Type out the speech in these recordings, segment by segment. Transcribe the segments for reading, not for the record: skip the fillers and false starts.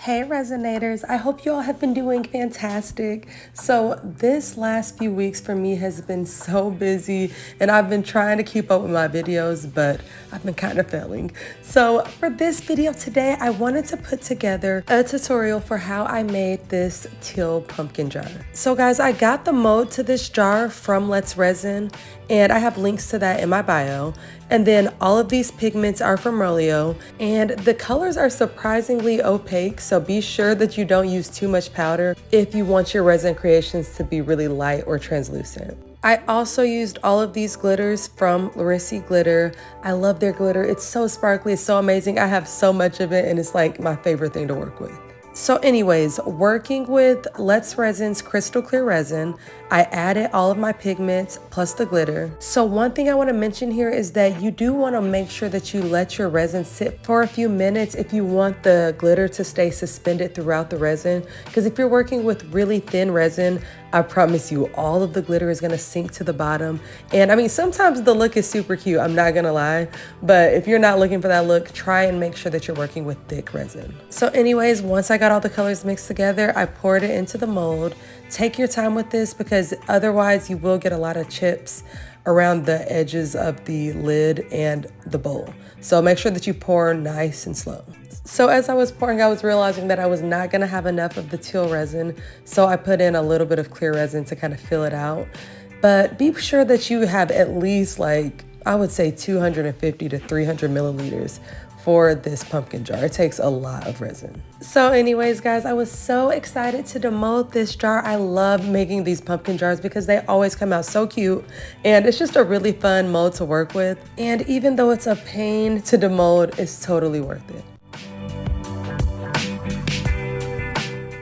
Hey Resinators, I hope you all have been doing fantastic. So this last few weeks for me has been so busy and I've been trying to keep up with my videos, but I've been kind of failing. So for this video today, I wanted to put together a tutorial for how I made this teal pumpkin jar. So guys, I got the mold to this jar from Let's Resin and I have links to that in my bio. And then all of these pigments are from Rolio and the colors are surprisingly opaque, so be sure that you don't use too much powder if you want your resin creations to be really light or translucent. I also used all of these glitters from Resin Glitter. I love their glitter. It's so sparkly, it's so amazing. I have so much of it and it's like my favorite thing to work with. So anyways, working with Let's Resin's crystal clear resin, I added all of my pigments plus the glitter. So one thing I want to mention here is that you do want to make sure that you let your resin sit for a few minutes if you want the glitter to stay suspended throughout the resin. Because if you're working with really thin resin, I promise you all of the glitter is going to sink to the bottom. And I mean, sometimes the look is super cute, I'm not going to lie. But if you're not looking for that look, try and make sure that you're working with thick resin. So anyways, once I got all the colors mixed together, I poured it into the mold. Take your time with this because otherwise you will get a lot of chips around the edges of the lid and the bowl. So make sure that you pour nice and slow. So as I was pouring, I was realizing that I was not gonna have enough of the teal resin. So I put in a little bit of clear resin to kind of fill it out. But be sure that you have at least I would say 250 to 300 milliliters for this pumpkin jar. It takes a lot of resin. So anyways, guys, I was so excited to demold this jar. I love making these pumpkin jars because they always come out so cute and it's just a really fun mold to work with. And even though it's a pain to demold, it's totally worth it.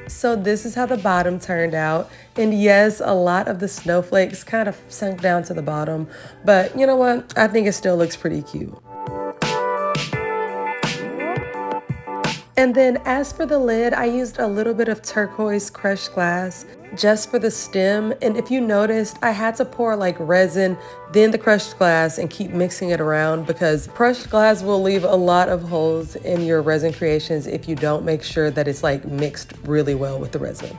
So this is how the bottom turned out. And yes, a lot of the snowflakes kind of sunk down to the bottom, but you know what? I think it still looks pretty cute. And then as for the lid, I used a little bit of turquoise crushed glass just for the stem. And if you noticed, I had to pour resin, then the crushed glass and keep mixing it around because crushed glass will leave a lot of holes in your resin creations if you don't make sure that it's mixed really well with the resin.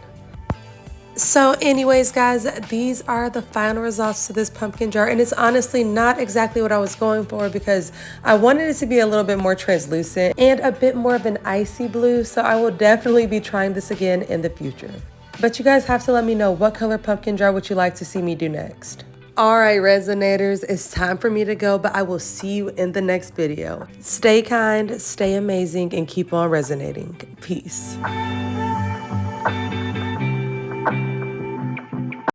So anyways, guys, these are the final results to this pumpkin jar. And it's honestly not exactly what I was going for because I wanted it to be a little bit more translucent and a bit more of an icy blue. So I will definitely be trying this again in the future. But you guys have to let me know what color pumpkin jar would you like to see me do next. All right, Resinators, it's time for me to go, but I will see you in the next video. Stay kind, stay amazing, and keep on resonating. Peace.